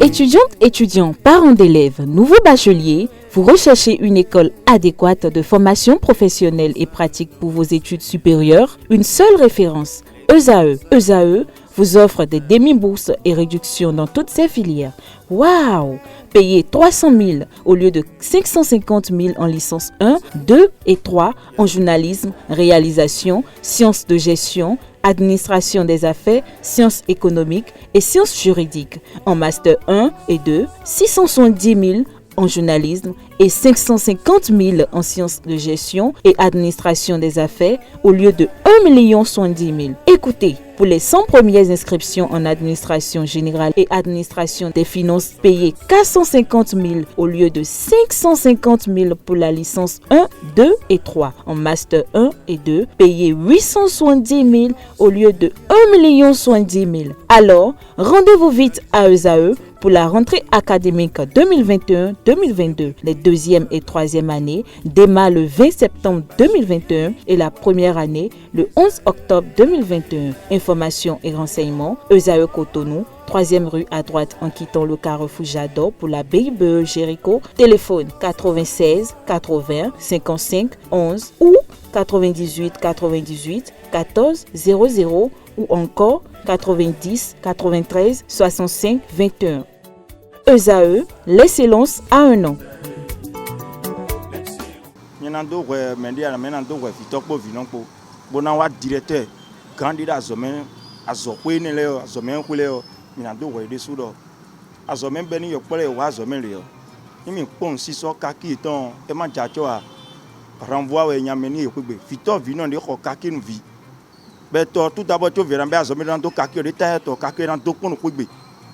Étudiantes, étudiants, parents d'élèves, nouveaux bacheliers, vous recherchez une école adéquate de formation professionnelle et pratique pour vos études supérieures? Une seule référence, ESAE. ESAE vous offre des demi-bourses et réductions dans toutes ces filières. Waouh! Payez 300 000 au lieu de 550 000 en licence 1, 2 et 3 en journalisme, réalisation, sciences de gestion, administration des affaires, sciences économiques et sciences juridiques. En master 1 et 2, 670 000 en journalisme et 550 000 en sciences de gestion et administration des affaires au lieu de 1 070 000. Écoutez, pour les 100 premières inscriptions en administration générale et administration des finances, payez 450 000 au lieu de 550 000 pour la licence 1, 2 et 3. En master 1 et 2, payez 870 000 au lieu de 1 070 000. Alors, rendez-vous vite à ESAE pour la rentrée académique 2021-2022. Les deuxième et troisième années démarrent le 20 septembre 2021 et la première année le 11 octobre 2021. Informations et renseignements, ESAE Cotonou, 3e rue à droite en quittant le carrefour Jadot pour la BIBE Jéricho. Téléphone 96 80 55 11 ou 98 98 14 00 ou encore 90 93 65 21. ESAE, l'excellence à un an. Directeur candidat azomé azokwe ne le azomé kule minando we de sudo azomé beni yo pole wa azomé le imi pon si so kaki ton e ma jacho a renvoi we nyameni ekugbe fito vino de ko kaki nu vi beto tout d'abord to veramba azomé dans to kaki de ta to kaki dans to pon kugbe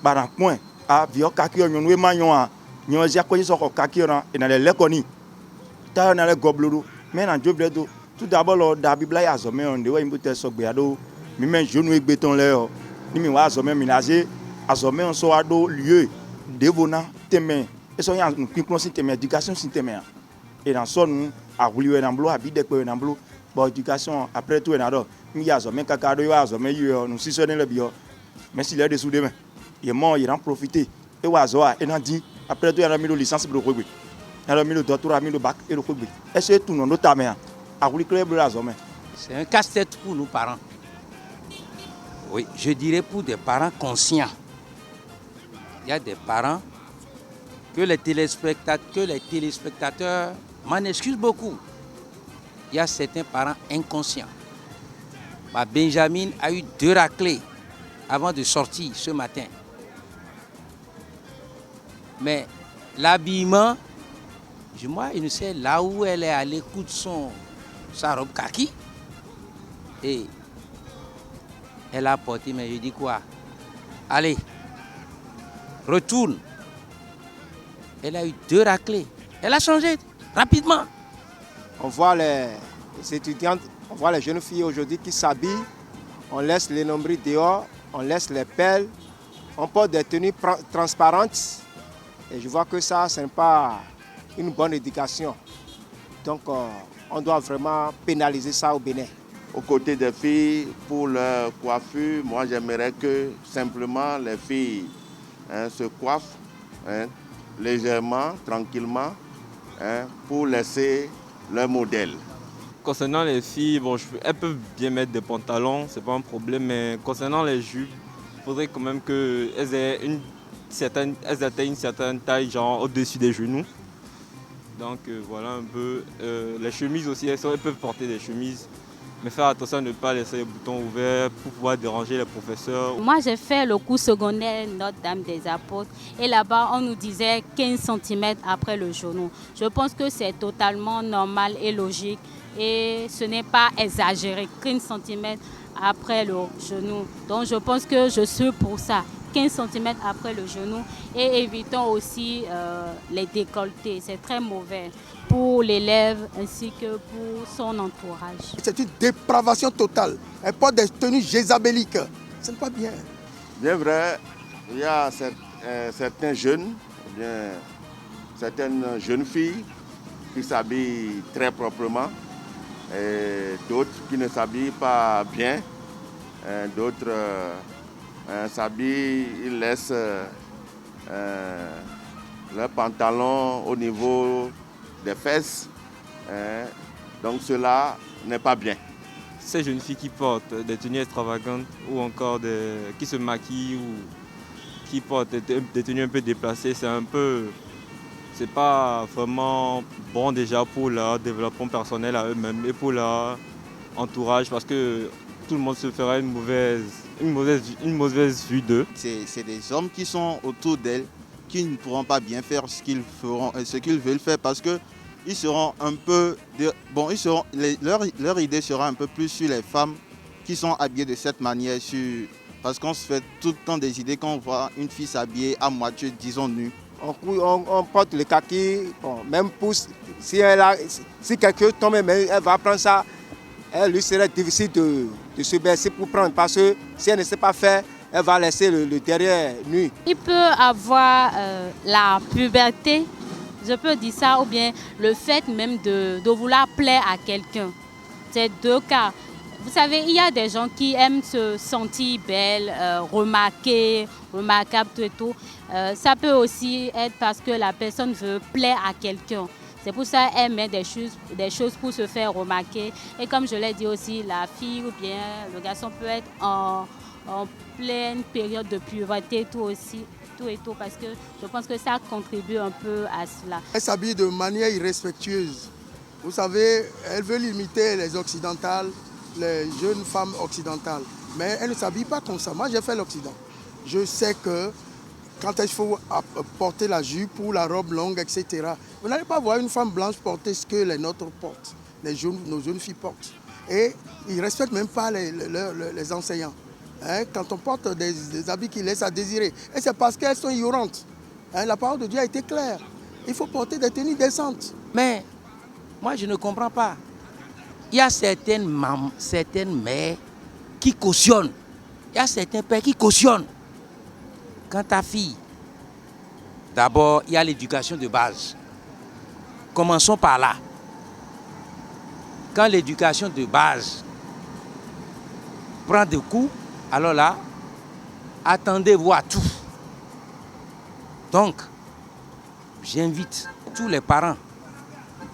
bara point a vio kaki yo nu e ma nyon a nyon ja ko so ko kaki ran e na le koni ta na le gobluru mais na jobledo tout d'abord le da Bible ya azomé on de we imbote so gbe ado mi men jeune we gbe ton le o ni mi wa azomé minaze azomé on so ado lieu devona teme e so yan pinklon si teme éducation si teme et dans son nous a voulu we namblo abi de pe namblo bon éducation après tout na do mi ya azomé kakado yo azomé yo nous si sonner le bio mais si le dessous demain il est mort il en profiter e wa zo a e nan di après tout il a mis le licence pour le il a mis le doctorat mis le bac et le kogbe est-ce que tout non notamment c'est un casse-tête pour nous parents. Oui, je dirais pour des parents conscients. Il y a des parents que les téléspectateurs m'en excusent beaucoup. Il y a certains parents inconscients. Benjamin a eu 2 raclées avant de sortir ce matin. Mais l'habillement, moi, je ne sais là où elle est allée coudre sa robe kaki et elle a porté, mais je dis quoi? Allez, retourne. Elle a eu 2 raclées. Elle a changé rapidement. On voit les étudiantes, on voit les jeunes filles aujourd'hui qui s'habillent, on laisse les nombrils dehors, on laisse les pelles, on porte des tenues transparentes et je vois que ça, ce n'est pas une bonne éducation. Donc, on doit vraiment pénaliser ça au Bénin. Aux côtés des filles, pour leur coiffure, moi j'aimerais que simplement les filles se coiffent légèrement, tranquillement, pour laisser leur modèle. Concernant les filles, bon, elles peuvent bien mettre des pantalons, c'est pas un problème, mais concernant les jupes, il faudrait quand même qu'elles atteignent une certaine taille, genre au-dessus des genoux. Donc voilà un peu. Les chemises aussi, elles peuvent porter des chemises, mais faire attention à ne pas laisser les boutons ouverts pour pouvoir déranger les professeurs. Moi j'ai fait le cours secondaire Notre-Dame des Apôtres et là-bas on nous disait 15 cm après le genou. Je pense que c'est totalement normal et logique et ce n'est pas exagéré, 15 cm après le genou. Donc je pense que je suis pour ça. 15 cm après le genou et évitons aussi les décolletés. C'est très mauvais pour l'élève ainsi que pour son entourage. C'est une dépravation totale. Elle porte des tenues jézabéliques. Ce n'est pas bien. Bien vrai, il y a certains jeunes, certaines jeunes filles qui s'habillent très proprement et d'autres qui ne s'habillent pas bien, d'autres s'habillent, ils laissent leurs pantalons au niveau des fesses. Donc cela n'est pas bien. Ces jeunes filles qui portent des tenues extravagantes ou encore qui se maquillent ou qui portent des tenues un peu déplacées, c'est pas vraiment bon déjà pour leur développement personnel à eux-mêmes et pour leur entourage parce que tout le monde se fera une mauvaise vue d'eux. C'est des hommes qui sont autour d'elles qui ne pourront pas bien faire ce qu'ils veulent faire parce que ils seront un peu leur idée sera un peu plus sur les femmes qui sont habillées de cette manière, parce qu'on se fait tout le temps des idées quand on voit une fille s'habiller à moitié, disons nue. On porte le kaki, bon, même si quelqu'un tombe, elle va prendre ça, elle lui serait difficile de se baisser pour prendre, parce que si elle ne sait pas faire, elle va laisser le derrière nu. Il peut avoir la puberté, je peux dire ça, ou bien le fait même de vouloir plaire à quelqu'un. C'est deux cas. Vous savez, il y a des gens qui aiment se sentir belle, remarquable, tout et tout. Ça peut aussi être parce que la personne veut plaire à quelqu'un. C'est pour ça qu'elle met des choses pour se faire remarquer. Et comme je l'ai dit aussi, la fille ou bien le garçon peut être en pleine période de puberté, tout et tout, parce que je pense que ça contribue un peu à cela. Elle s'habille de manière irrespectueuse. Vous savez, elle veut limiter les occidentales, les jeunes femmes occidentales. Mais elle ne s'habille pas comme ça. Moi, j'ai fait l'Occident. Je sais que quand il faut porter la jupe ou la robe longue, etc., vous n'allez pas voir une femme blanche porter ce que les nôtres portent, nos jeunes filles portent. Et ils ne respectent même pas les enseignants. Quand on porte des habits qui laissent à désirer. Et c'est parce qu'elles sont ignorantes. La parole de Dieu a été claire. Il faut porter des tenues décentes. Mais moi, je ne comprends pas. Il y a certaines mères qui cautionnent. Il y a certains pères qui cautionnent. Quand ta fille, d'abord, il y a l'éducation de base. Commençons par là. Quand l'éducation de base prend des coups, alors là, attendez-vous à tout. Donc, j'invite tous les parents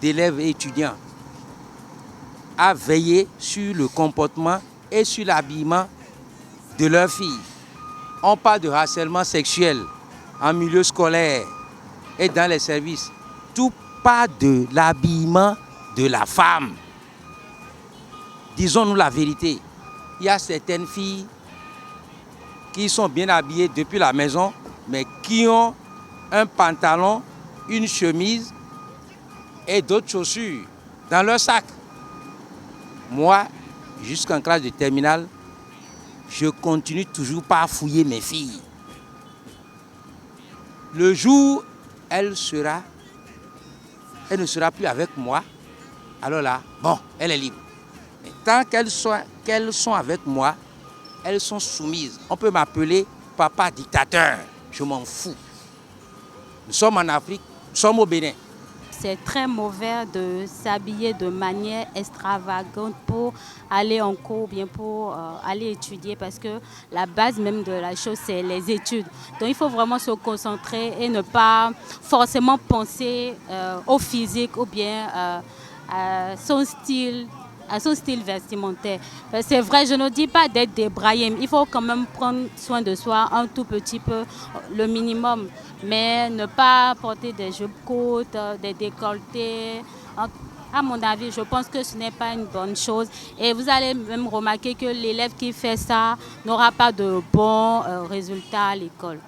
d'élèves et étudiants à veiller sur le comportement et sur l'habillement de leurs filles. On parle de harcèlement sexuel en milieu scolaire et dans les services. Tout part de l'habillement de la femme. Disons-nous la vérité. Il y a certaines filles qui sont bien habillées depuis la maison, mais qui ont un pantalon, une chemise et d'autres chaussures dans leur sac. Moi, jusqu'en classe de terminale, je continue toujours pas à fouiller mes filles. Le jour où elle ne sera plus avec moi, alors là, bon, elle est libre. Mais tant qu'elles sont avec moi, elles sont soumises. On peut m'appeler papa dictateur, je m'en fous. Nous sommes en Afrique, nous sommes au Bénin. C'est très mauvais de s'habiller de manière extravagante pour aller en cours ou bien pour aller étudier, parce que la base même de la chose, c'est les études. Donc il faut vraiment se concentrer et ne pas forcément penser au physique ou bien à son style vestimentaire. C'est vrai, je ne dis pas d'être débraillé, mais il faut quand même prendre soin de soi un tout petit peu, le minimum, mais ne pas porter des jupes courtes, des décolletés. À mon avis, je pense que ce n'est pas une bonne chose. Et vous allez même remarquer que l'élève qui fait ça n'aura pas de bons résultats à l'école.